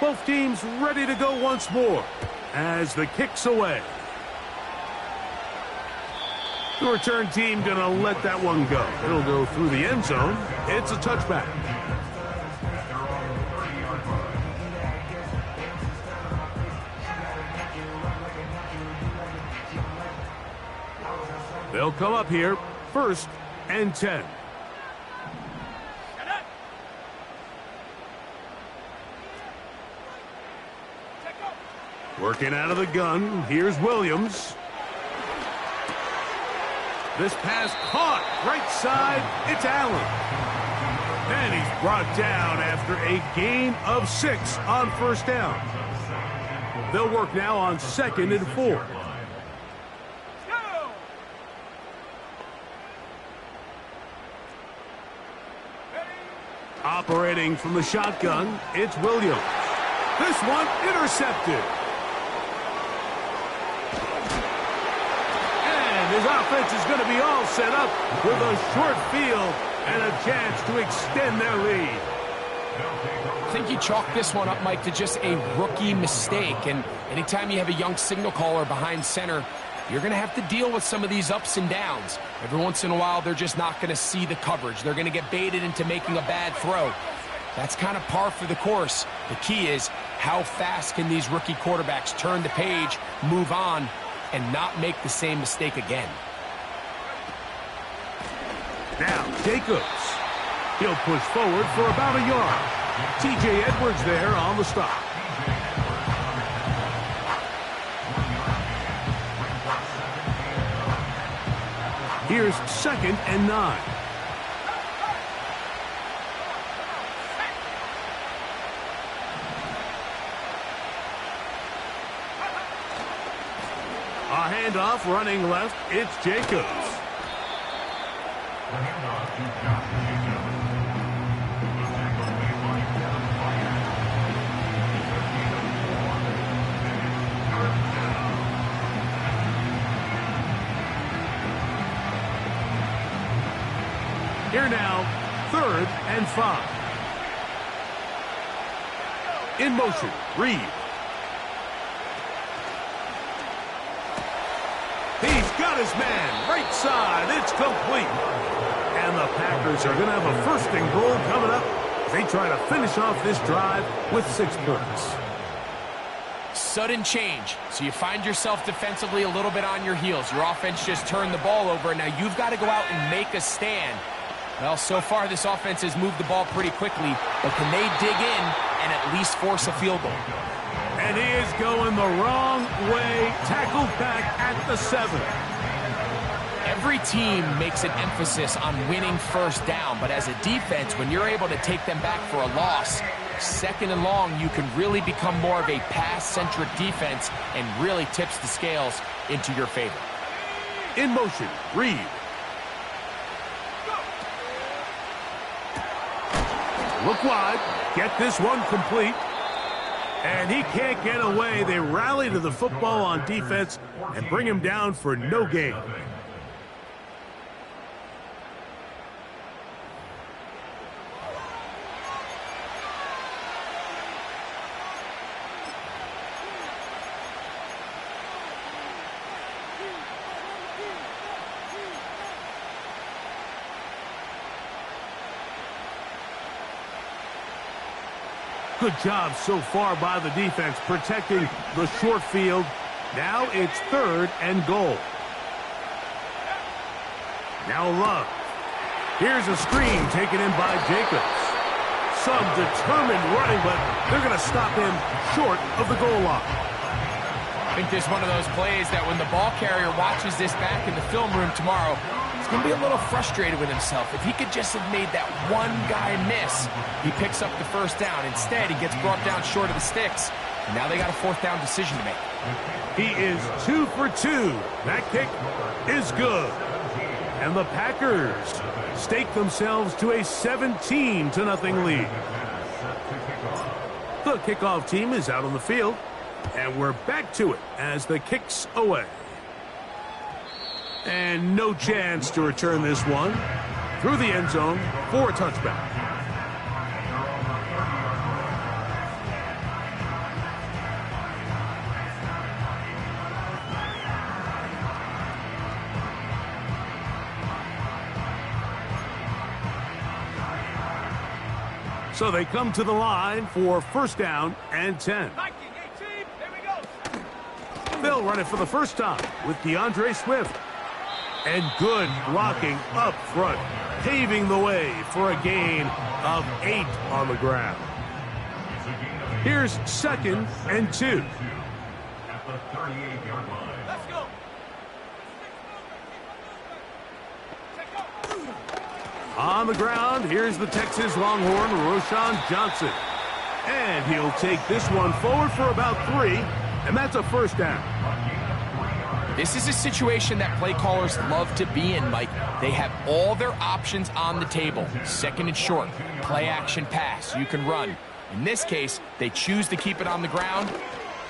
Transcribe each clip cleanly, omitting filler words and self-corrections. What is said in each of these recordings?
Both teams ready to go once more as the kick's away. The return team going to let that one go. It'll go through the end zone. It's a touchback. They'll come up here, 1st and 10. Working out of the gun, here's Williams. This pass caught, right side, it's Allen. And he's brought down after a gain of 6 on 1st down. They'll work now on 2nd and 4. Operating from the shotgun, it's Williams. This one intercepted. And his offense is going to be all set up with a short field and a chance to extend their lead. I think you chalk this one up, Mike, to just a rookie mistake. And anytime you have a young signal caller behind center, you're going to have to deal with some of these ups and downs. Every once in a while, they're just not going to see the coverage. They're going to get baited into making a bad throw. That's kind of par for the course. The key is how fast can these rookie quarterbacks turn the page, move on, and not make the same mistake again. Now, Jacobs. He'll push forward for about a yard. T.J. Edwards there on the stop. Here's 2nd and 9. A handoff running left. It's Jacobs. Here now, 3rd and 5. In motion, Reed. He's got his man, right side, it's complete. And the Packers are going to have a 1st and goal coming up as they try to finish off this drive with 6 points. Sudden change, so you find yourself defensively a little bit on your heels. Your offense just turned the ball over, and now you've got to go out and make a stand. Well, so far this offense has moved the ball pretty quickly, but can they dig in and at least force a field goal? And he is going the wrong way, tackled back at the 7. Every team makes an emphasis on winning 1st down, but as a defense, when you're able to take them back for a loss, 2nd and long, you can really become more of a pass-centric defense and really tips the scales into your favor. In motion, Reed. Look wide, get this one complete. And he can't get away. They rally to the football on defense and bring him down for no gain. Good job so far by the defense protecting the short field. Now it's 3rd and goal. Now Love. Here's a screen taken in by Jacobs. Some determined running, but they're going to stop him short of the goal line. I think this is one of those plays that when the ball carrier watches this back in the film room tomorrow, he's going to be a little frustrated with himself. If he could just have made that one guy miss, he picks up the 1st down. Instead, he gets brought down short of the sticks. And now they got a 4th down decision to make. He is 2 for 2. That kick is good. And the Packers stake themselves to a 17-0 lead. The kickoff team is out on the field. And we're back to it as the kick's away. And no chance to return this one through the end zone for a touchback. So they come to the line for first down and 10. They'll run it for the first time with DeAndre Swift. And good blocking up front, paving the way for a gain of 8 on the ground. Here's second and 2. At the 38-yard line. Let's go. On the ground, here's the Texas Longhorn, Roschon Johnson. And he'll take this one forward for about 3, and that's a first down. This is a situation that play callers love to be in, Mike. They have all their options on the table. Second and short, play action pass, you can run. In this case, they choose to keep it on the ground,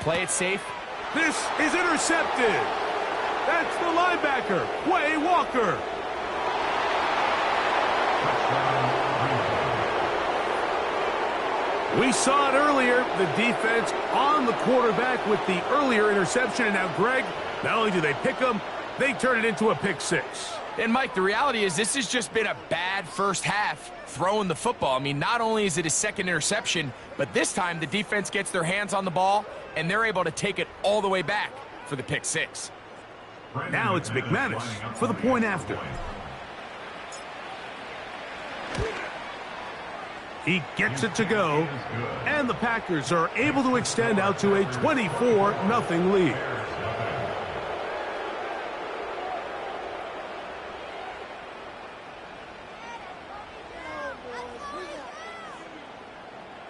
play it safe. This is intercepted. That's the linebacker, Quay Walker. We saw it earlier, the defense on the quarterback with the earlier interception. And now, Greg, not only do they pick them, they turn it into a pick 6. And, Mike, the reality is this has just been a bad first half throwing the football. I mean, not only is it a second interception, but this time the defense gets their hands on the ball, and they're able to take it all the way back for the pick 6. Now it's McManus for the point after. He gets it to go, and the Packers are able to extend out to a 24-0 lead.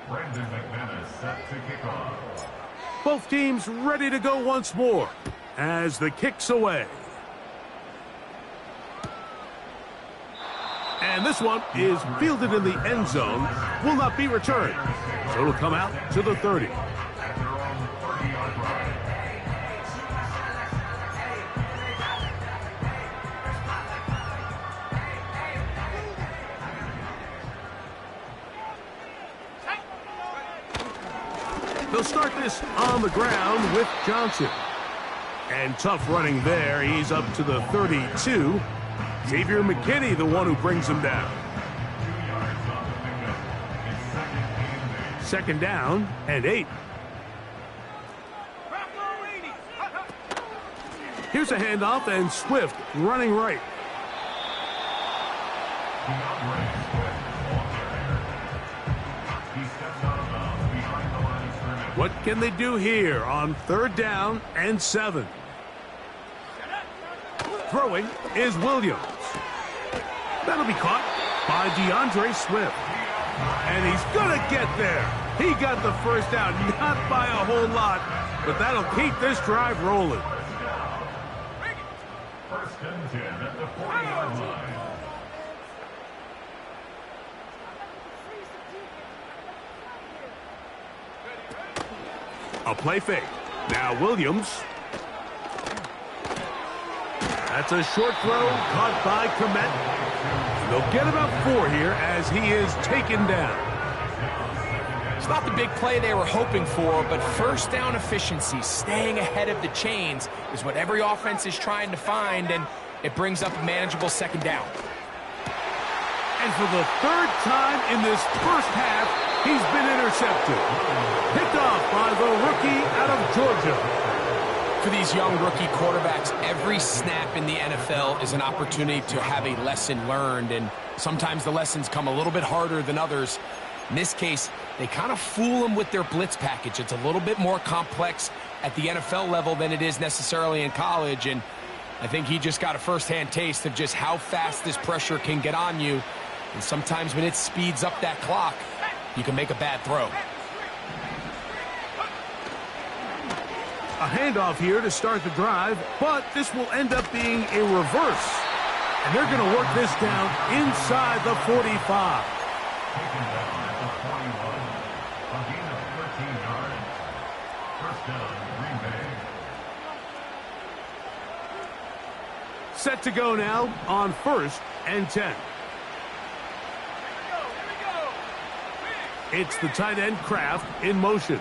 Brandon McManus set to kick off. Both teams ready to go once more as the kick's away. And this one is fielded in the end zone, will not be returned. So it'll come out to the 30. At their own 30-yard line. They'll start this on the ground with Johnson. And tough running there. He's up to the 32. Xavier McKinney, the one who brings him down. Second down and 8. Here's a handoff, and Swift running right. What can they do here on third down and 7? Throwing is Williams. That'll be caught by DeAndre Swift. And he's going to get there. He got the first down, not by a whole lot, but that'll keep this drive rolling. First and 10 at the 40-yard line. A play fake. Now Williams. That's a short throw caught by Komet. They'll get about 4 here as he is taken down. It's not the big play they were hoping for, but first down efficiency, staying ahead of the chains, is what every offense is trying to find, and it brings up a manageable second down. And for the 3rd time in this first half, he's been intercepted. Picked off by the rookie out of Georgia. For these young rookie quarterbacks, every snap in the NFL is an opportunity to have a lesson learned, and sometimes the lessons come a little bit harder than others. In this case, they kind of fool them with their blitz package. It's a little bit more complex at the NFL level than it is necessarily in college, and I think he just got a first-hand taste of just how fast this pressure can get on you, and sometimes when it speeds up that clock, you can make a bad throw. A handoff here to start the drive, but this will end up being a reverse. And they're going to work this down inside the 45. Taken down at the 41. A gain of 13 yards. First down, Green Bay. Set to go now on 1st and 10. It's the tight end Kraft in motion.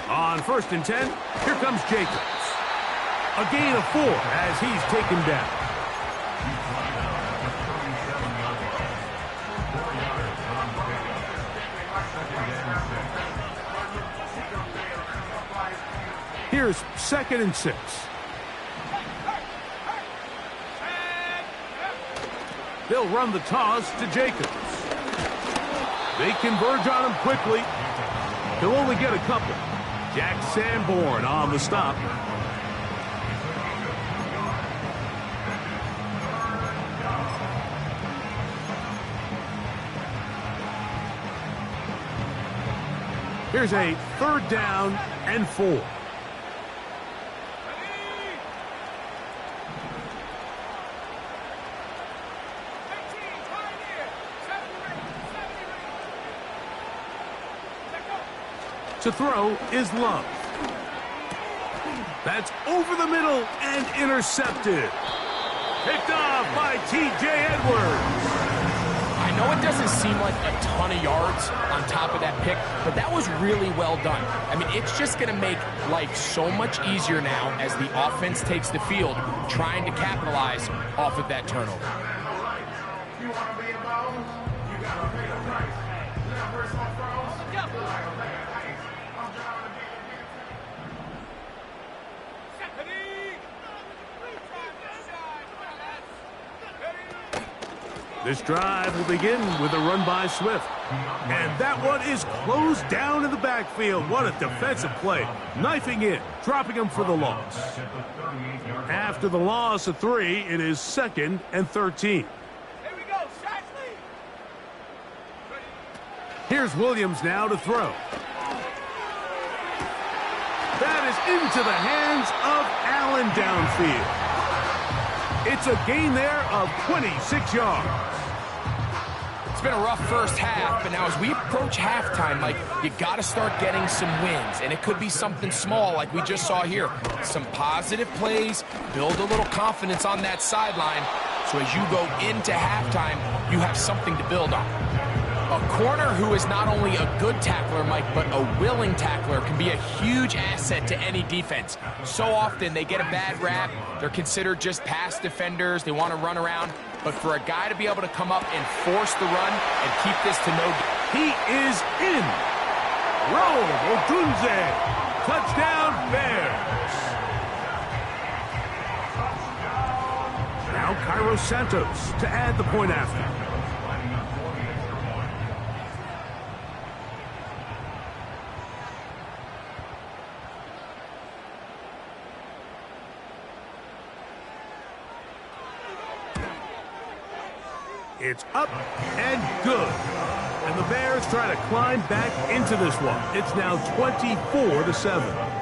On 1st and 10, here comes Jacobs. A gain of 4 as he's taken down. Here's 2nd and 6. They'll run the toss to Jacobs. They converge on him quickly. He'll only get a couple. Jack Sanborn on the stop. Here's a 3rd down and 4. To throw is Love. That's over the middle and intercepted. Picked off by T.J. Edwards. I know it doesn't seem like a ton of yards on top of that pick, but that was really well done. I mean, it's just going to make life so much easier now as the offense takes the field, trying to capitalize off of that turnover. You want to be involved? You got to pay the price. Numbers on throws. I'm trying to be This drive will begin with a run by Swift. And that one is closed down in the backfield. What a defensive play. Knifing in, dropping him for the loss. After the loss of 3, it is 2nd and 13. Here's Williams now to throw. That is into the hands of Allen downfield. It's a gain there of 26 yards. It's been a rough first half, but now as we approach halftime, like, you got to start getting some wins, and it could be something small like we just saw here. Some positive plays, build a little confidence on that sideline, so as you go into halftime, you have something to build on. A corner who is not only a good tackler, Mike, but a willing tackler can be a huge asset to any defense. So often they get a bad rap. They're considered just pass defenders. They want to run around. But for a guy to be able to come up and force the run and keep this to no... He is in. Rome Odunze. Touchdown, Bears. Now Cairo Santos to add the point after. It's up and good. And the Bears try to climb back into this one. It's now 24-7.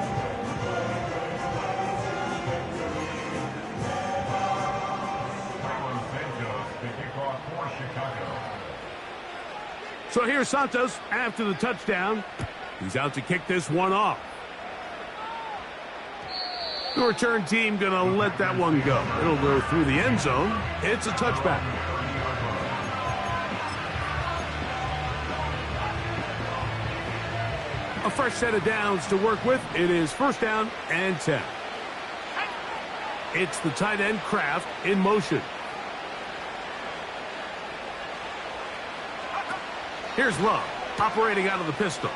So here's Santos after the touchdown. He's out to kick this one off. The return team going to let that one go. It'll go through the end zone. It's a touchback. A fresh set of downs to work with. It is 1st down and 10. It's the tight end Kraft in motion. Here's Love operating out of the pistol.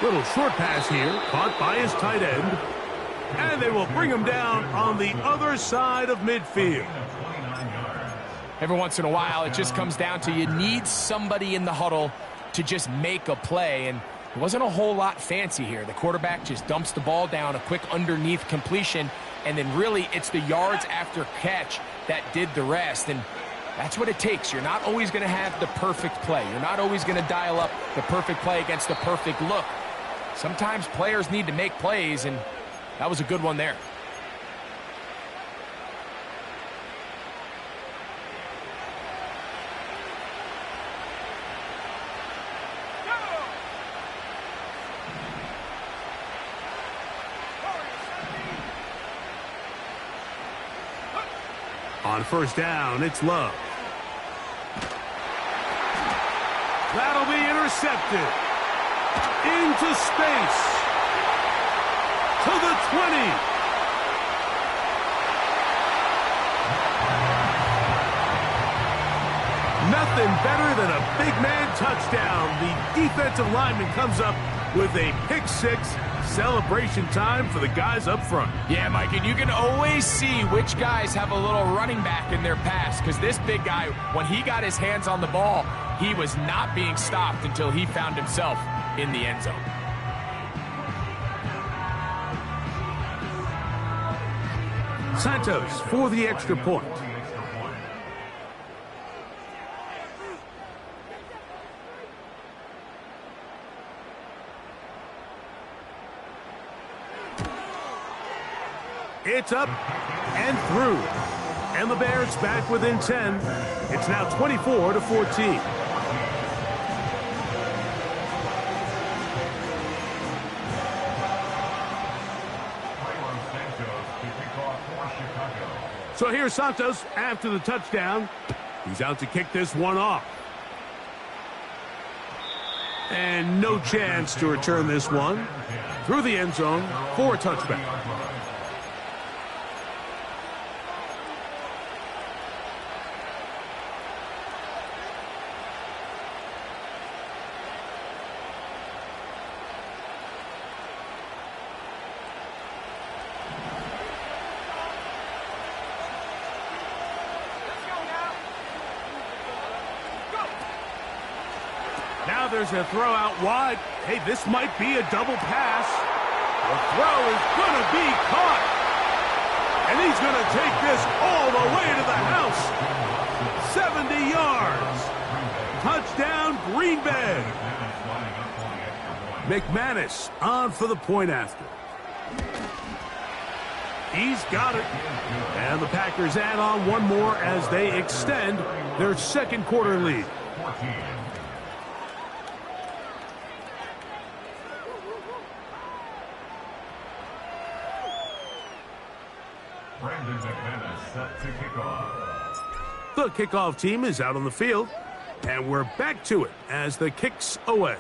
Little short pass here, caught by his tight end. And they will bring him down on the other side of midfield. Every once in a while, it just comes down to you need somebody in the huddle to just make a play, and it wasn't a whole lot fancy here. The quarterback just dumps the ball down, a quick underneath completion, and then really it's the yards after catch that did the rest, and that's what it takes. You're not always going to have the perfect play. You're not always going to dial up the perfect play against the perfect look. Sometimes players need to make plays, and that was a good one there. On 1st down, it's Love. That'll be intercepted. Into space. To the 20. Nothing better than a big man touchdown. The defensive lineman comes up with a pick six. Celebration time for the guys up front. Yeah, Mike, and you can always see which guys have a little running back in their pass, because this big guy, when he got his hands on the ball, he was not being stopped until he found himself in the end zone. Santos for the extra point. It's up and through. And the Bears back within 10. It's now 24-14. So here's Santos after the touchdown. He's out to kick this one off. And no chance to return this one through the end zone for a touchback. Now there's a throw out wide. Hey, this might be a double pass. The throw is going to be caught. And he's going to take this all the way to the house. 70 yards. Touchdown, Green Bay. McManus on for the point after. He's got it. And the Packers add on one more as they extend their second quarter lead. Brandon McManus set to kick off. The kickoff team is out on the field, and we're back to it as the kick's away.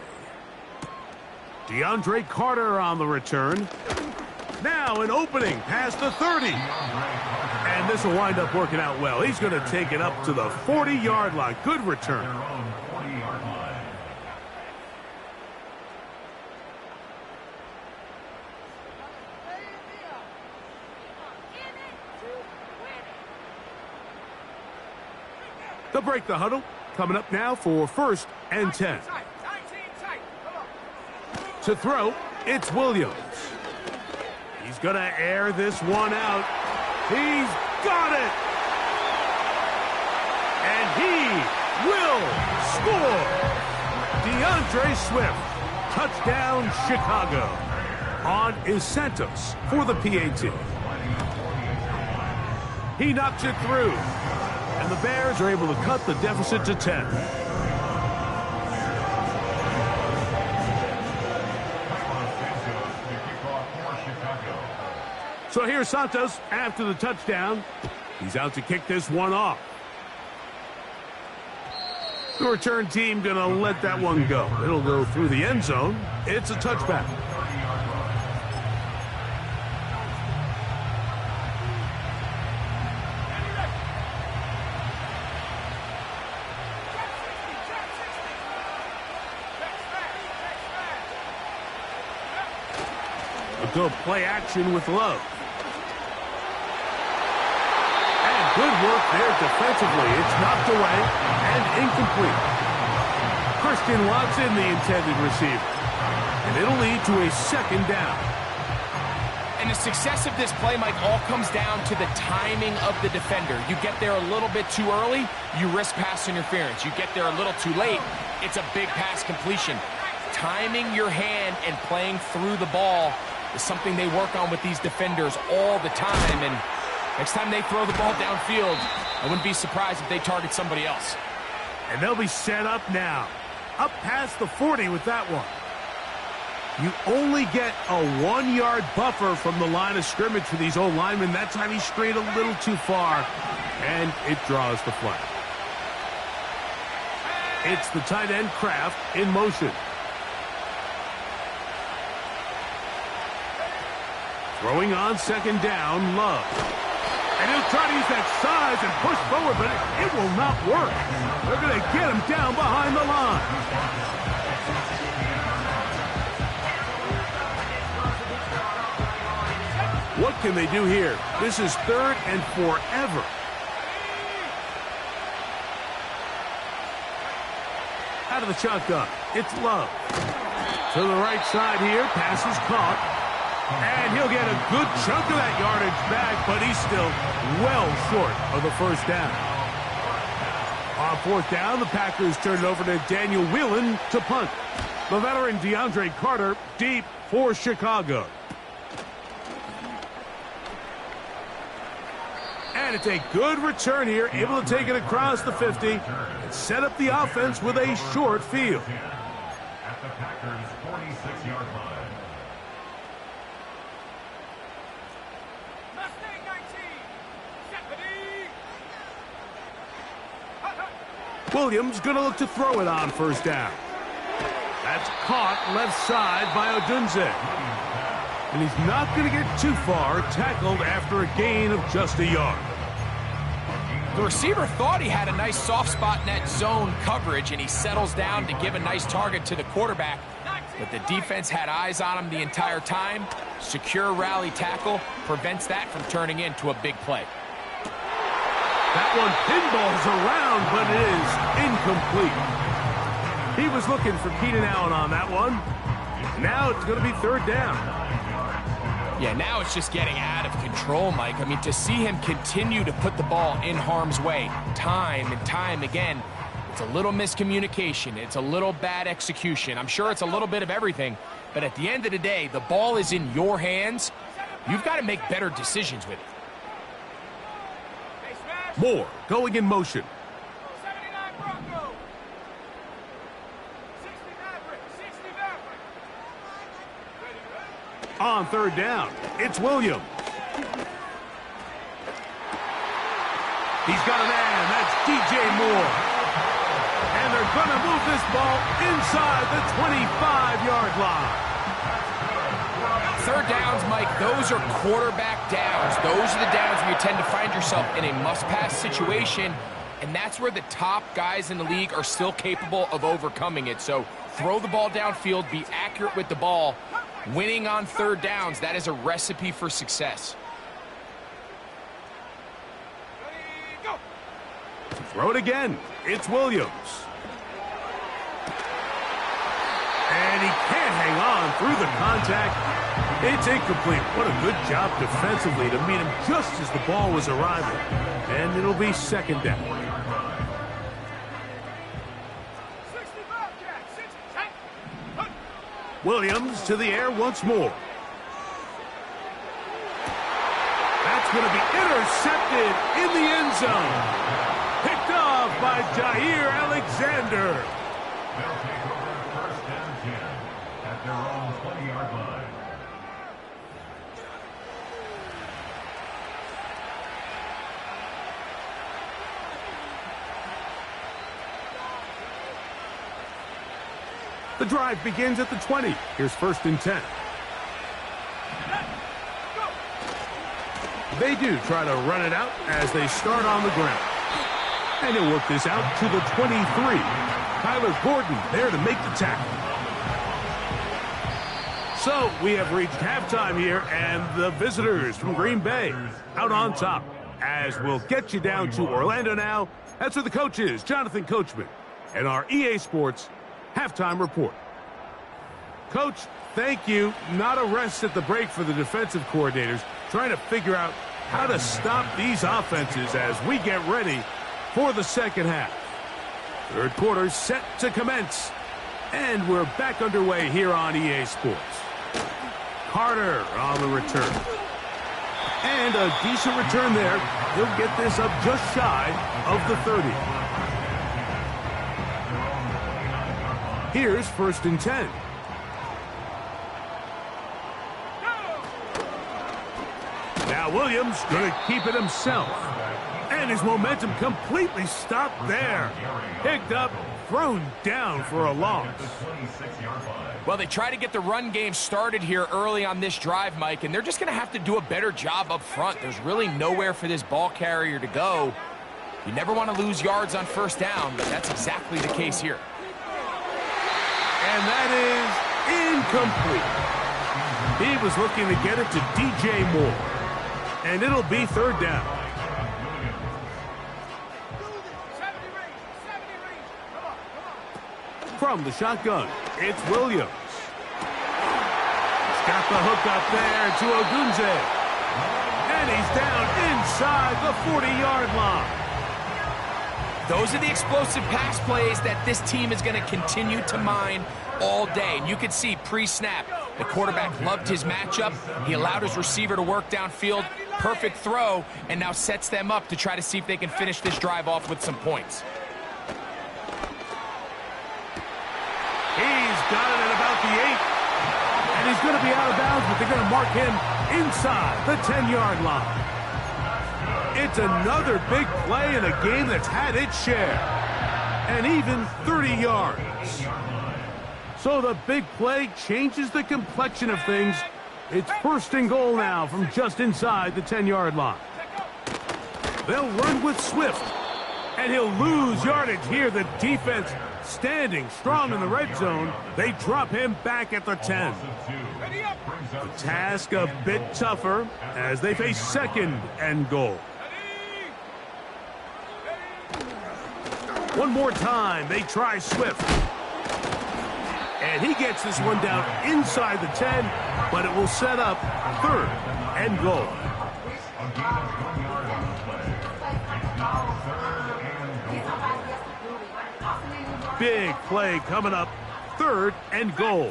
DeAndre Carter on the return. Now an opening past the 30. And this will wind up working out well. He's going to take it up to the 40-yard line. Good return. Their own 40-yard line. They'll break the huddle. Coming up now for 1st and 10. To throw, it's Williams. He's going to air this one out. He's got it. And he will score. DeAndre Swift. Touchdown, Chicago. On is Santos for the PAT. He knocks it through. And the Bears are able to cut the deficit to 10. So here's Santos after the touchdown. He's out to kick this one off. The return team going to let that one go. It'll go through the end zone. It's a touchback. Go play action with Love. And good work there defensively. It's knocked away and incomplete. Christian Watson, the intended receiver. And it'll lead to a second down. And the success of this play, Mike, all comes down to the timing of the defender. You get there a little bit too early, you risk pass interference. You get there a little too late, it's a big pass completion. Timing your hand and playing through the ball is something they work on with these defenders all the time. And next time they throw the ball downfield, I wouldn't be surprised if they target somebody else. And they'll be set up now. Up past the 40 with that one. You only get a 1-yard buffer from the line of scrimmage for these old linemen. That time he strayed a little too far, and it draws the flag. It's the tight end Kraft in motion. Throwing on second down, Love. And he'll try to use that size and push forward, but it will not work. They're going to get him down behind the line. What can they do here? This is 3rd and forever. Out of the shotgun, it's Love. To the right side here, pass is caught. And he'll get a good chunk of that yardage back, but he's still well short of the first down. On 4th down, the Packers turn it over to Daniel Whelan to punt. The veteran DeAndre Carter deep for Chicago. And it's a good return here, able to take it across the 50 and set up the offense with a short field. At the Packers' 46-yard line. Williams going to look to throw it on 1st down. That's caught left side by Odunze. And he's not going to get too far, tackled after a gain of just a yard. The receiver thought he had a nice soft spot in that zone coverage, and he settles down to give a nice target to the quarterback. But the defense had eyes on him the entire time. Secure rally tackle prevents that from turning into a big play. That one pinballs around, but it is incomplete. He was looking for Keenan Allen on that one. Now it's going to be 3rd down. Yeah, now it's just getting out of control, Mike. I mean, to see him continue to put the ball in harm's way time and time again, it's a little miscommunication. It's a little bad execution. I'm sure it's a little bit of everything, but at the end of the day, the ball is in your hands. You've got to make better decisions with it. Moore going in motion. On 3rd down, it's Williams. He's got a man. That's DJ Moore. And they're going to move this ball inside the 25-yard line. 3rd downs, Mike, those are quarterback downs. Those are the downs where you tend to find yourself in a must-pass situation, and that's where the top guys in the league are still capable of overcoming it. So throw the ball downfield, be accurate with the ball. Winning on 3rd downs, that is a recipe for success. Throw it again. It's Williams. And he can't hang on through the contact. It's incomplete. What a good job defensively to meet him just as the ball was arriving. And it'll be 2nd down. Williams to the air once more. That's going to be intercepted in the end zone. Picked off by Jair Alexander. They'll take over 1st and 10 at their own 20-yard line. The drive begins at the 20. Here's 1st and 10. They do try to run it out as they start on the ground. And he'll work this out to the 23. Tyler Gordon there to make the tackle. So we have reached halftime here, and the visitors from Green Bay out on top. As we'll get you down to Orlando now. That's where the coach is, Jonathan Coachman, and our EA Sports halftime report. Coach, thank you. Not a rest at the break for the defensive coordinators, trying to figure out how to stop these offenses as we get ready for the 2nd half. 3rd quarter set to commence, and we're back underway here on EA Sports. Carter on the return. And a decent return there. He'll get this up just shy of the 30. Here's 1st and 10. Now Williams going to keep it himself. And his momentum completely stopped there. Picked up, thrown down for a loss. Well, they try to get the run game started here early on this drive, Mike, and they're just going to have to do a better job up front. There's really nowhere for this ball carrier to go. You never want to lose yards on 1st down, but that's exactly the case here. And that is incomplete. He was looking to get it to DJ Moore. And it'll be third down. From the shotgun, it's Williams. He's got the hook up there to Ogunze. And he's down inside the 40-yard line. Those are the explosive pass plays that this team is going to continue to mine all day. And you can see pre-snap, the quarterback loved his matchup. He allowed his receiver to work downfield. Perfect throw, and now sets them up to try to see if they can finish this drive off with some points. He's got it at about the 8. And he's going to be out of bounds, but they're going to mark him inside the 10-yard line. It's another big play in a game that's had its share. And even 30 yards. So the big play changes the complexion of things. It's first and goal now from just inside the 10-yard line. They'll run with Swift. And he'll lose yardage here. The defense standing strong in the red zone. They drop him back at the 10. The task a bit tougher as they face second and goal. One more time, they try Swift. And he gets this one down inside the 10, but it will set up third and goal. Big play coming up, third and goal.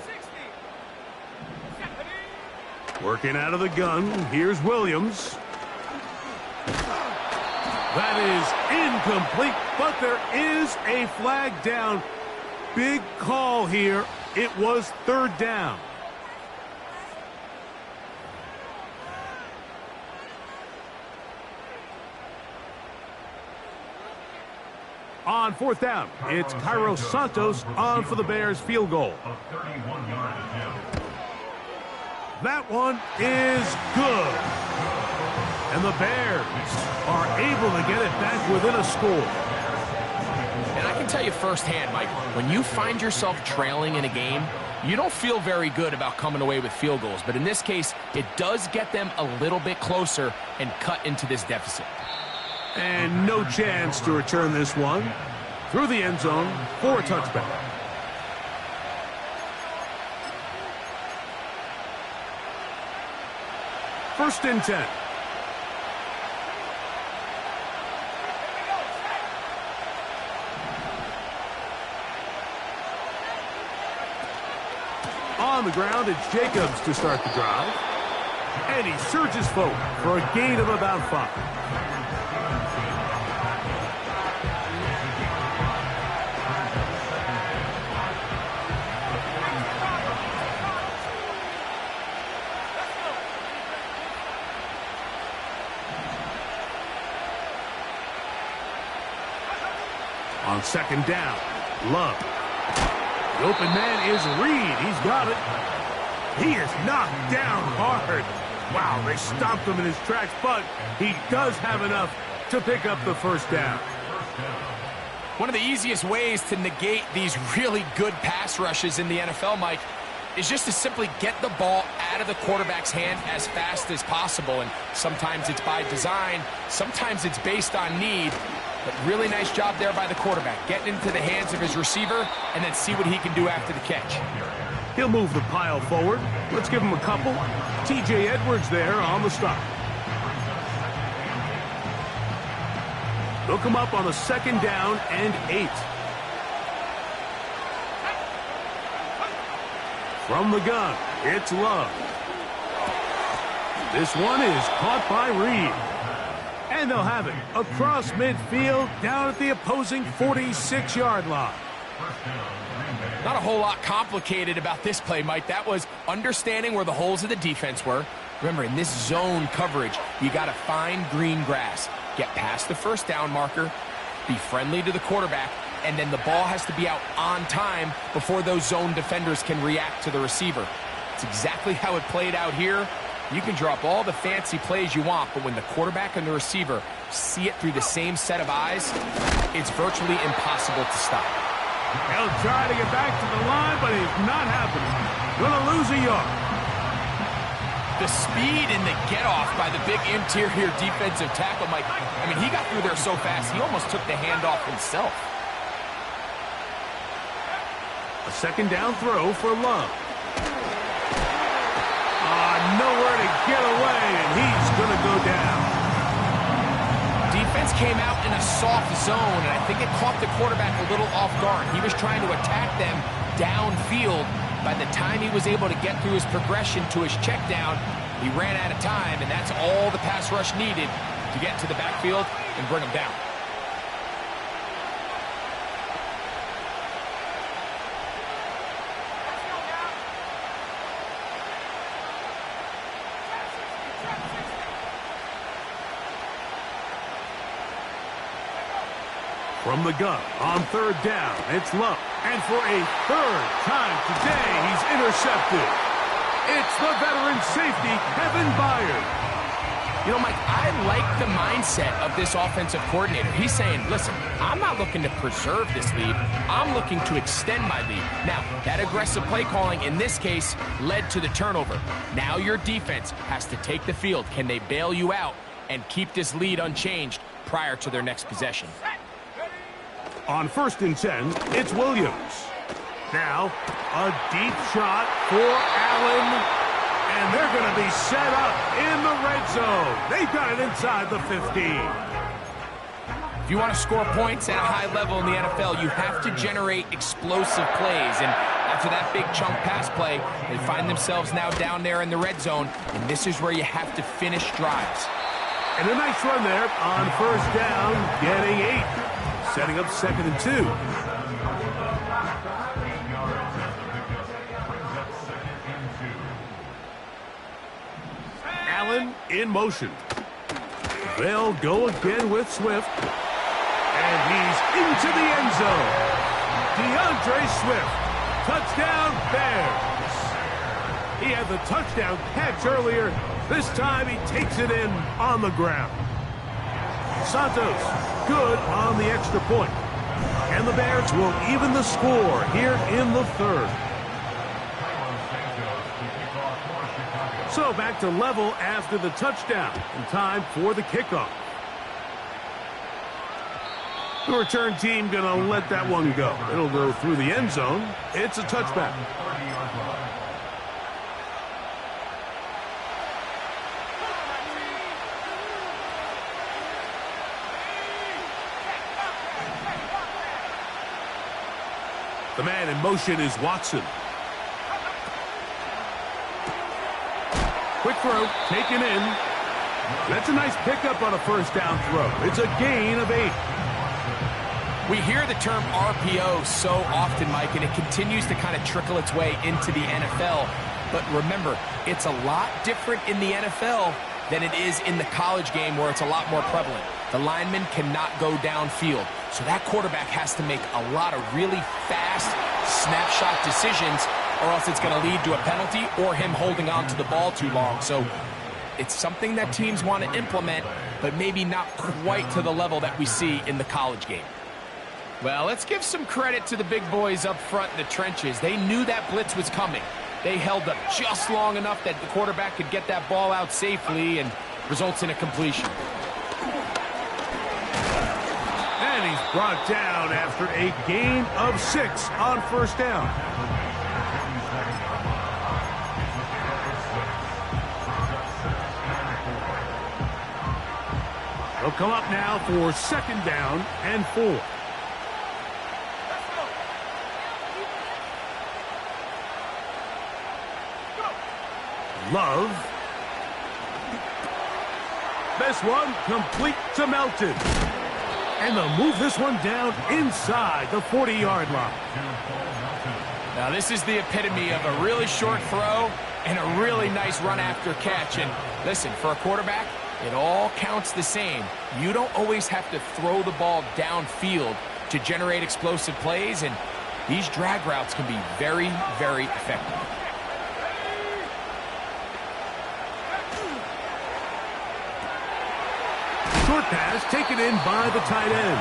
Working out of the gun, here's Williams. That is incomplete, but there is a flag down. Big call here. It was third down. On fourth down, it's Cairo Santos on for the Bears field goal. That one is good. And the Bears are able to get it back within a score. And I can tell you firsthand, Mike, when you find yourself trailing in a game, you don't feel very good about coming away with field goals. But in this case, it does get them a little bit closer and cut into this deficit. And no chance to return this one through the end zone for a touchback. First and 10. On the ground, it's Jacobs to start the drive. And he surges forward for a gain of about 5. On second down, Love. The open man is Reed. He's got it. He is knocked down hard. Wow, they stopped him in his tracks, but he does have enough to pick up the first down. One of the easiest ways to negate these really good pass rushes in the NFL, Mike, is just to simply get the ball out of the quarterback's hand as fast as possible. And sometimes it's by design, sometimes it's based on need. But really nice job there by the quarterback, getting into the hands of his receiver and then see what he can do after the catch. He'll move the pile forward. Let's give him a couple. T.J. Edwards there on the stop. They'll come up on a second down and 8. From the gun, it's Love. This one is caught by Reed. And they'll have it across midfield down at the opposing 46-yard line. Not a whole lot complicated about this play, Mike. That was understanding where the holes of the defense were. Remember, in this zone coverage, you got to find green grass. Get past the first down marker, be friendly to the quarterback, and then the ball has to be out on time before those zone defenders can react to the receiver. It's exactly how it played out here. You can drop all the fancy plays you want, but when the quarterback and the receiver see it through the same set of eyes, it's virtually impossible to stop. He'll try to get back to the line, but it's not happening. Going to lose a yard. The speed and the get-off by the big interior defensive tackle, Mike. I mean, he got through there so fast, he almost took the handoff himself. A second down throw for Love. Nowhere to get away, and he's going to go down. Defense came out in a soft zone, and I think it caught the quarterback a little off guard. He was trying to attack them downfield. By the time he was able to get through his progression to his check down, he ran out of time, and that's all the pass rush needed to get to the backfield and bring him down. From the gun on third down, it's Love. And for a third time today, he's intercepted. It's the veteran safety, Kevin Byard. You know, Mike, I like the mindset of this offensive coordinator. He's saying, listen, I'm not looking to preserve this lead. I'm looking to extend my lead. Now, that aggressive play calling in this case led to the turnover. Now your defense has to take the field. Can they bail you out and keep this lead unchanged prior to their next possession? On 1st and 10, it's Williams. Now, a deep shot for Allen. And they're going to be set up in the red zone. They've got it inside the 15. If you want to score points at a high level in the NFL, you have to generate explosive plays. And after that big chunk pass play, they find themselves now down there in the red zone. And this is where you have to finish drives. And a nice run there on 1st down, getting 8. Setting up 2nd and 2. Allen in motion. They'll go again with Swift. And he's into the end zone. DeAndre Swift. Touchdown Bears. He had the touchdown catch earlier. This time he takes it in on the ground. Santos, good on the extra point. And the Bears will even the score here in the 3rd. So back to level after the touchdown. And time for the kickoff. The return team going to let that one go. It'll go through the end zone. It's a touchback. The man in motion is Watson. Quick throw, taken in. That's a nice pickup on a 1st down throw. It's a gain of 8. We hear the term RPO so often, Mike, and it continues to kind of trickle its way into the NFL. But remember, it's a lot different in the NFL than it is in the college game where it's a lot more prevalent. The lineman cannot go downfield. So that quarterback has to make a lot of really fast snapshot decisions, or else it's going to lead to a penalty or him holding on to the ball too long. So it's something that teams want to implement, but maybe not quite to the level that we see in the college game. Well, let's give some credit to the big boys up front in the trenches. They knew that blitz was coming. They held up just long enough that the quarterback could get that ball out safely and results in a completion. And he's brought down after a gain of 6 on 1st down. They'll come up now for 2nd down and 4. Love. This one complete to Melton. And they'll move this one down inside the 40-yard line. Now this is the epitome of a really short throw and a really nice run after catch. And listen, for a quarterback, it all counts the same. You don't always have to throw the ball downfield to generate explosive plays, and these drag routes can be very, very effective. Short pass taken in by the tight end.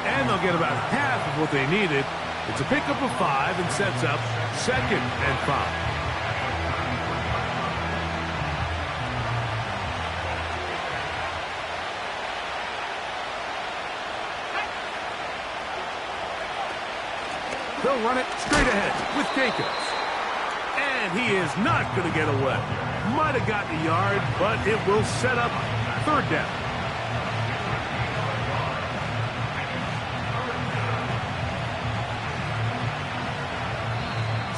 And they'll get about half of what they needed. It's a pickup of 5 and sets up 2nd and 5. They'll run it straight ahead with Jacobs. And he is not going to get away. Might have gotten a yard, but it will set up third down.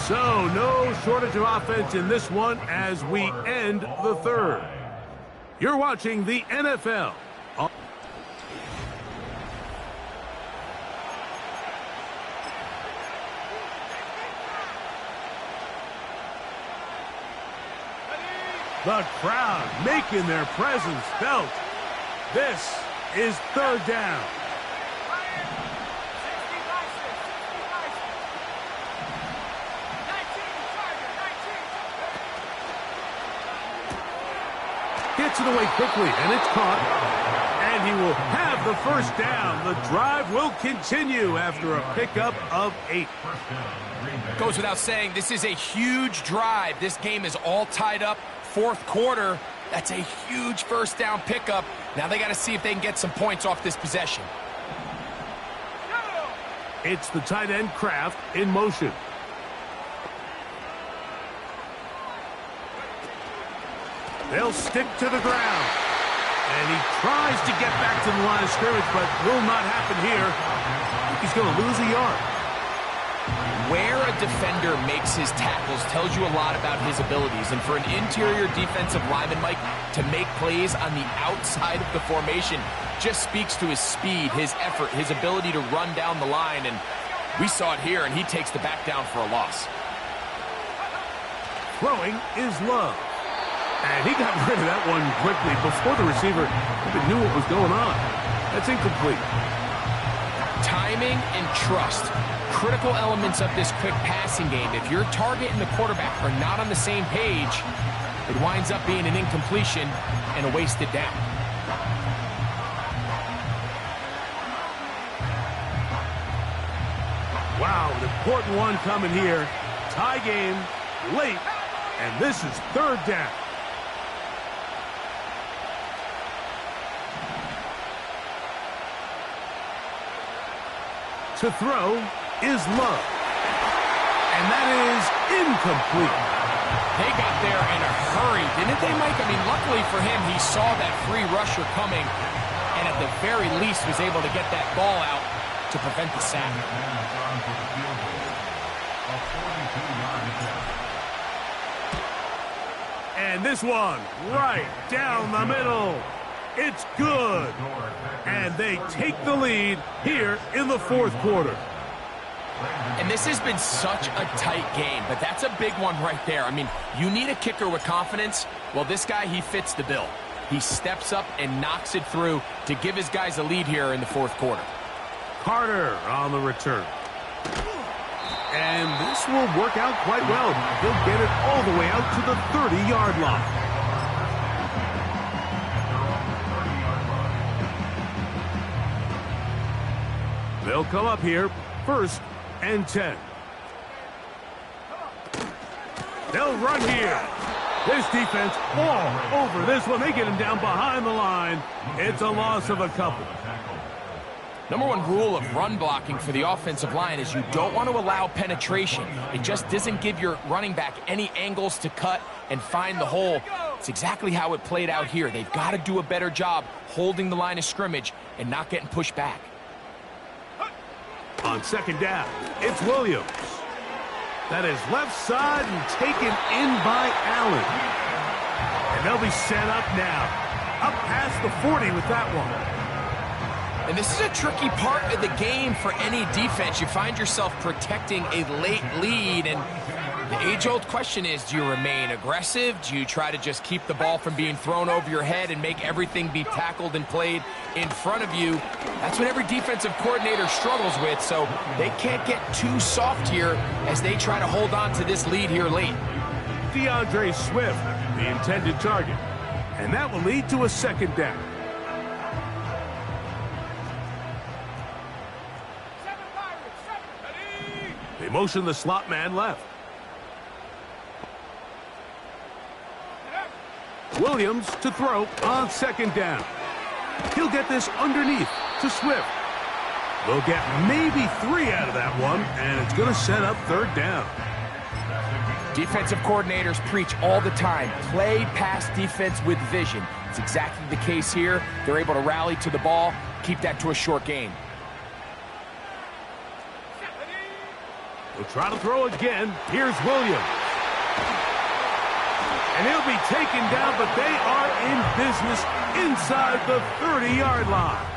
So, no shortage of offense in this one as we end the third. You're watching the NFL. The crowd making their presence felt. This is third down. Gets it away quickly, and it's caught. And he will have the first down. The drive will continue after a pickup of 8. Goes without saying, this is a huge drive. This game is all tied up. Fourth quarter, that's a huge first down pickup. Now they got to see if they can get some points off this possession. It's the tight end Kraft in motion. They'll stick to the ground. And he tries to get back to the line of scrimmage, but will not happen here. I think he's going to lose a yard. Where a defender makes his tackles tells you a lot about his abilities. And for an interior defensive lineman, Mike, to make plays on the outside of the formation just speaks to his speed, his effort, his ability to run down the line. And we saw it here, and he takes the back down for a loss. Throwing is Love. And he got rid of that one quickly before the receiver even knew what was going on. That's incomplete. Timing and trust. Critical elements of this quick passing game. If your target and the quarterback are not on the same page, it winds up being an incompletion and a wasted down. Wow, an important one coming here. Tie game, late, and this is third down. To throw is Love. And that is incomplete. They got there in a hurry, didn't they, Mike? I mean, luckily for him, he saw that free rusher coming and at the very least was able to get that ball out to prevent the sack. And this one right down the middle. It's good. And they take the lead here in the fourth quarter. And this has been such a tight game, but that's a big one right there. I mean, you need a kicker with confidence. Well, this guy, he fits the bill. He steps up and knocks it through to give his guys a lead here in the fourth quarter. Carter on the return. And this will work out quite well. He'll get it all the way out to the 30-yard line. They'll come up here, 1st and 10. They'll run here. This defense all over this one. They get him down behind the line. It's a loss of a couple. Number one rule of run blocking for the offensive line is you don't want to allow penetration. It just doesn't give your running back any angles to cut and find the hole. It's exactly how it played out here. They've got to do a better job holding the line of scrimmage and not getting pushed back. On second down, it's Williams. That is left side and taken in by Allen. And they'll be set up now. Up past the 40 with that one. And this is a tricky part of the game for any defense. You find yourself protecting a late lead, and the age-old question is, do you remain aggressive? Do you try to just keep the ball from being thrown over your head and make everything be tackled and played in front of you? That's what every defensive coordinator struggles with, so they can't get too soft here as they try to hold on to this lead here late. DeAndre Swift, the intended target. And that will lead to a second down. They motion the slot man left. Williams to throw on second down. He'll get this underneath to Swift. They'll get maybe 3 out of that one, and it's going to set up 3rd down. Defensive coordinators preach all the time, play pass defense with vision. It's exactly the case here. They're able to rally to the ball, keep that to a short game. We'll try to throw again. Here's Williams. And he'll be taken down, but they are in business inside the 30-yard line.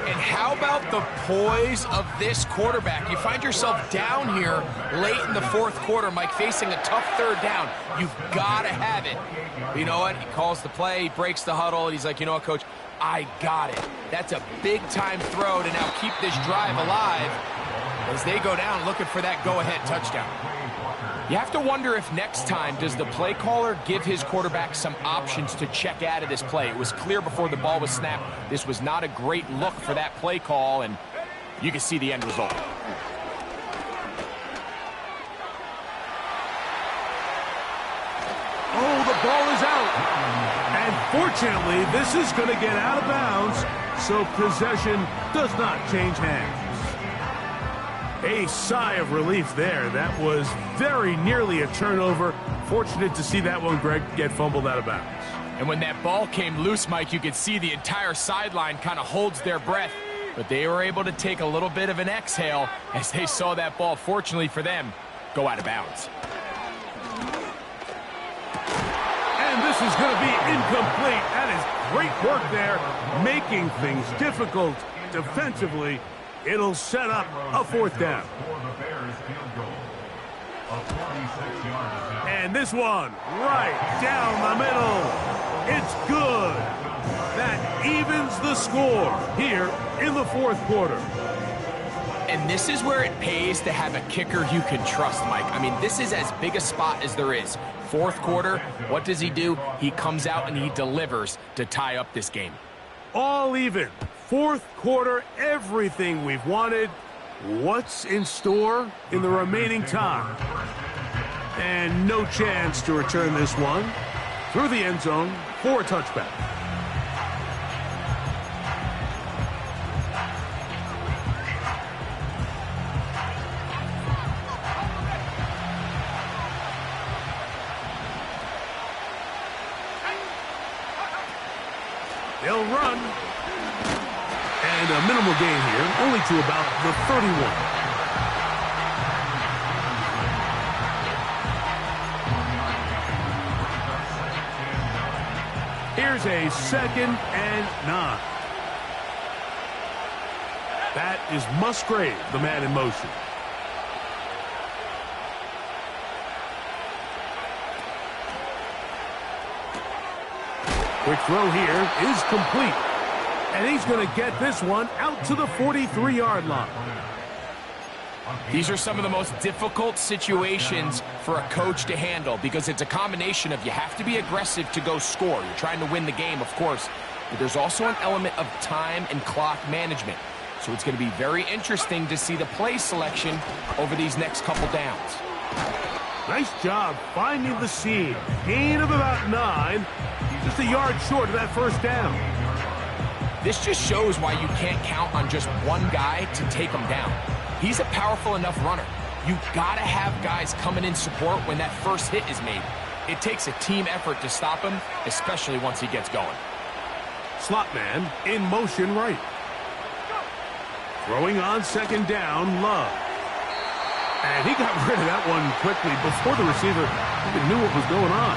And how about the poise of this quarterback? You find yourself down here late in the 4th quarter, Mike, facing a tough 3rd down. You've got to have it. But you know what? He calls the play, he breaks the huddle, and he's like, you know what, Coach? I got it. That's a big-time throw to now keep this drive alive as they go down looking for that go-ahead touchdown. You have to wonder if next time does the play caller give his quarterback some options to check out of this play. It was clear before the ball was snapped this was not a great look for that play call, and you can see the end result. Oh, the ball is out. And fortunately, this is going to get out of bounds, so possession does not change hands. A sigh of relief there. That was very nearly a turnover. Fortunate to see that one, Greg, get fumbled out of bounds. And when that ball came loose, Mike, you could see the entire sideline kind of holds their breath. But they were able to take a little bit of an exhale as they saw that ball, fortunately for them, go out of bounds. And this is going to be incomplete. That is great work there, making things difficult defensively. It'll set up a 4th down. And this one right down the middle. It's good. That evens the score here in the 4th quarter. And this is where it pays to have a kicker you can trust, Mike. I mean, this is as big a spot as there is. 4th quarter, what does he do? He comes out and he delivers to tie up this game. All even. 4th quarter, everything we've wanted. What's in store in the remaining time? And no chance to return this one through the end zone for a touchback. They'll run. And a minimal gain here, only to about the 31. Here's a 2nd and 9. That is Musgrave, the man in motion. Quick throw here is complete. And he's going to get this one out to the 43-yard line. These are some of the most difficult situations for a coach to handle because it's a combination of you have to be aggressive to go score. You're trying to win the game, of course, but there's also an element of time and clock management. So it's going to be very interesting to see the play selection over these next couple downs. Nice job finding the seam. Gain of about 9. Just a yard short of that 1st down. This just shows why you can't count on just one guy to take him down. He's a powerful enough runner. You've got to have guys coming in support when that first hit is made. It takes a team effort to stop him, especially once he gets going. Slot man in motion right. Throwing on 2nd down, Love. And he got rid of that one quickly before the receiver even knew what was going on.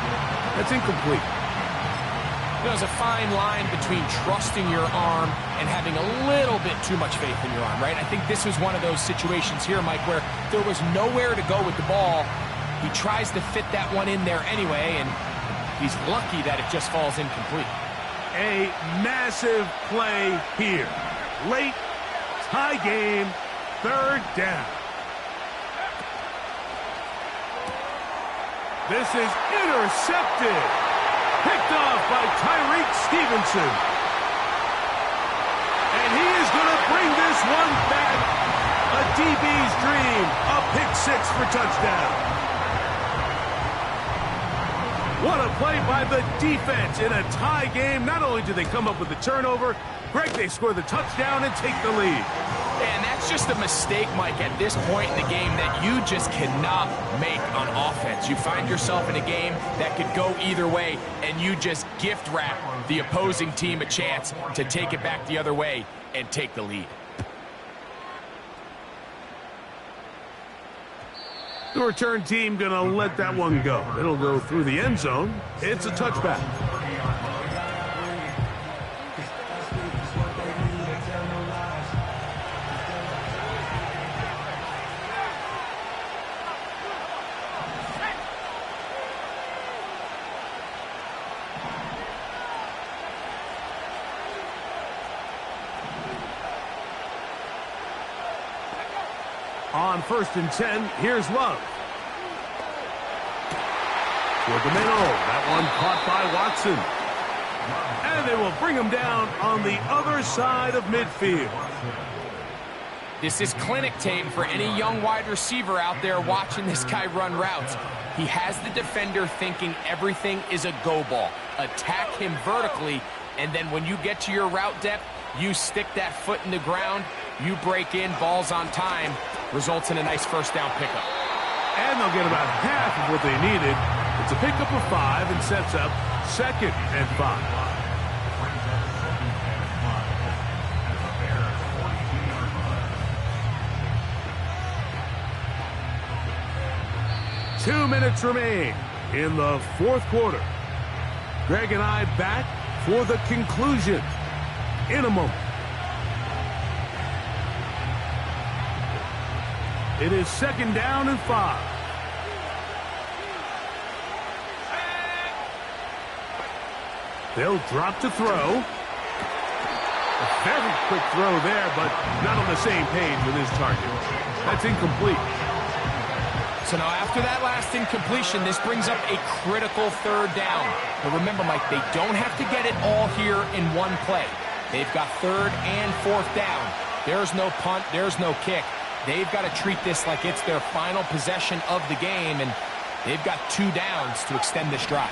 That's incomplete. There's a fine line between trusting your arm and having a little bit too much faith in your arm, right? I think this was one of those situations here, Mike, where there was nowhere to go with the ball. He tries to fit that one in there anyway, and he's lucky that it just falls incomplete. A massive play here. Late, tie game, 3rd down. This is intercepted. Picked off by Tyreek Stevenson. And he is going to bring this one back. A DB's dream. A pick 6 for touchdown. What a play by the defense in a tie game. Not only did they come up with the turnover, Greg, they score the touchdown and take the lead. And that's just a mistake, Mike, at this point in the game that you just cannot make on offense. You find yourself in a game that could go either way, and you just gift wrap the opposing team a chance to take it back the other way and take the lead. The return team gonna let that one go. It'll go through the end zone. It's a touchback. On 1st and 10, here's Love. Toward the middle. That one caught by Watson. And they will bring him down on the other side of midfield. This is clinic tape for any young wide receiver out there watching this guy run routes. He has the defender thinking everything is a go ball. Attack him vertically, and then when you get to your route depth, you stick that foot in the ground, you break in, balls on time, results in a nice first down pickup. And they'll get about half of what they needed. It's a pickup of 5 and sets up 2nd and 5. 2 minutes remain in the 4th quarter. Greg and I back for the conclusion in a moment. It is 2nd down and 5. They'll drop to throw. A very quick throw there, but not on the same page with his target. That's incomplete. So now after that last incompletion, this brings up a critical 3rd down. But remember, Mike, they don't have to get it all here in one play. They've got 3rd and 4th down. There's no punt, there's no kick. They've got to treat this like it's their final possession of the game, and they've got 2 downs to extend this drive.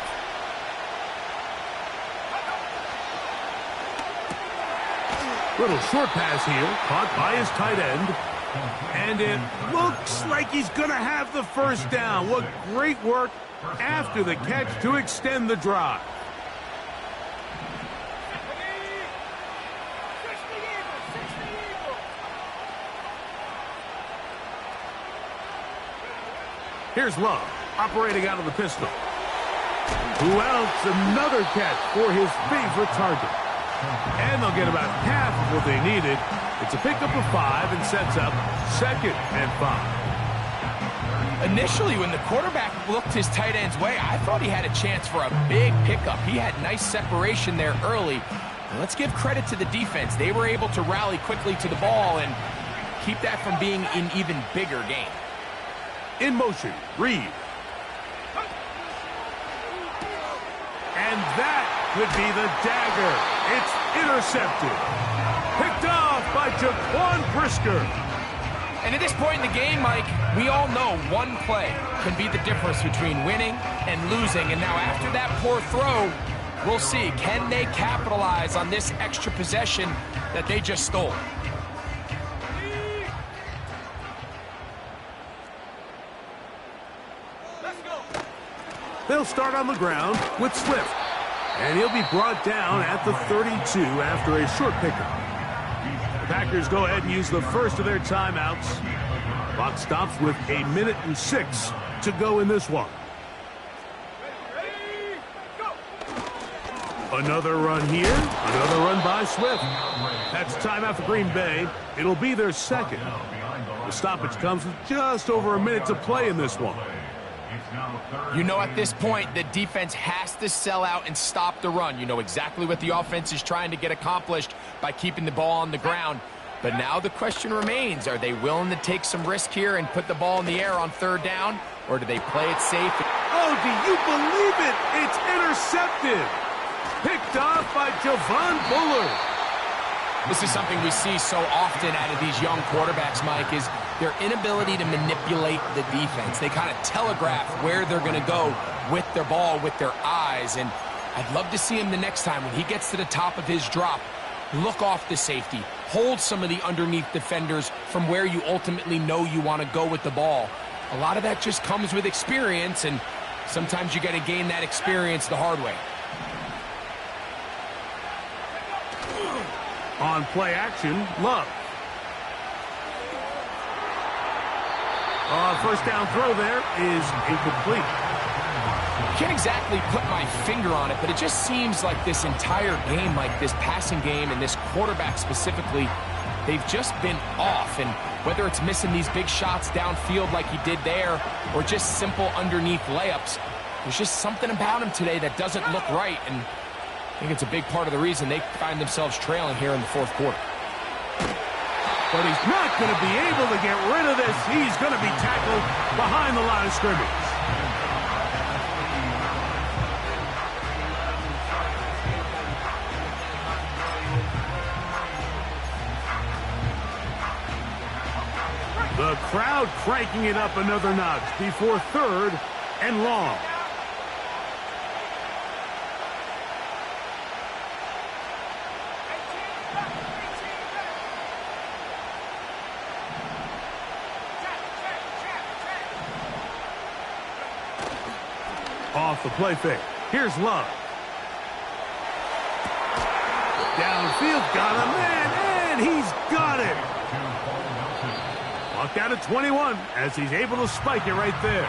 Little short pass here, caught by his tight end. And it looks like he's going to have the first down. What great work after the catch to extend the drive. Here's Love, operating out of the pistol. Who else? Another catch for his favorite target. And they'll get about half of what they needed. It's a pickup of 5 and sets up 2nd and 5. Initially, when the quarterback looked his tight end's way, I thought he had a chance for a big pickup. He had nice separation there early. And let's give credit to the defense. They were able to rally quickly to the ball and keep that from being an even bigger game. In motion, Reed. And that could be the dagger. It's intercepted. Picked off by Jaquan Brisker. And at this point in the game, Mike, we all know one play can be the difference between winning and losing. And now after that poor throw, we'll see. Can they capitalize on this extra possession that they just stole? They'll start on the ground with Swift. And he'll be brought down at the 32 after a short pickup. The Packers go ahead and use the first of their timeouts. Clock stops with 1:06 to go in this one. Another run here. Another run by Swift. That's timeout for Green Bay. It'll be their 2nd. The stoppage comes with just over a minute to play in this one. You know, at this point, the defense has to sell out and stop the run. You know exactly what the offense is trying to get accomplished by keeping the ball on the ground. But now the question remains, are they willing to take some risk here and put the ball in the air on 3rd down, or do they play it safe? Oh, do you believe it? It's intercepted. Picked off by Javon Bullard. This is something we see so often out of these young quarterbacks, Mike, is their inability to manipulate the defense. They kind of telegraph where they're going to go with their ball, with their eyes. And I'd love to see him the next time when he gets to the top of his drop. look off the safety, hold some of the underneath defenders from where you ultimately know you want to go with the ball. A lot of that just comes with experience, and sometimes you got to gain that experience the hard way. On play action, Love. First down throw there is incomplete. Can't exactly put my finger on it, but it just seems like this entire game, Mike, this passing game and this quarterback specifically, they've just been off. And whether it's missing these big shots downfield like he did there or just simple underneath layups, there's just something about him today that doesn't look right. And I think it's a big part of the reason they find themselves trailing here in the fourth quarter. But he's not going to be able to get rid of this. He's going to be tackled behind the line of scrimmage. The crowd cranking it up another notch before third and long. Off the play fake. Here's Love. Downfield, got a man, and he's got it. Locked out at 21 as he's able to spike it right there.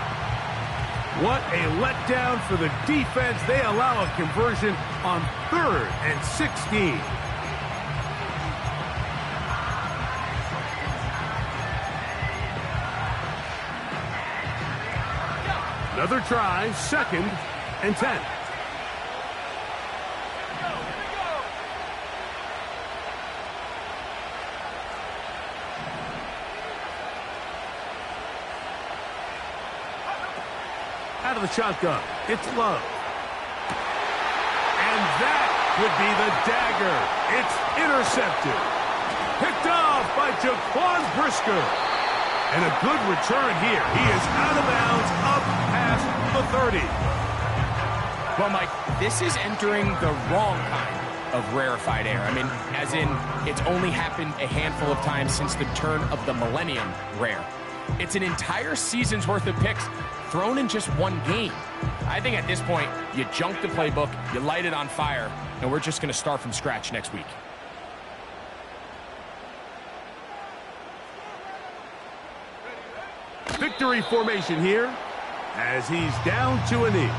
What a letdown for the defense. They allow a conversion on 3rd and 16. Another try, 2nd and 10. Out of the shotgun, it's Love. And that could be the dagger. It's intercepted. Picked off by Jaquan Brisker. And a good return here. He is out of bounds, up past the 30. Well, Mike, this is entering the wrong kind of rarefied air. I mean, as in, it's only happened a handful of times since the turn of the millennium rare. It's an entire season's worth of picks thrown in just one game. I think at this point, you junk the playbook, you light it on fire, and we're just going to start from scratch next week. Victory formation here as he's down to a knee.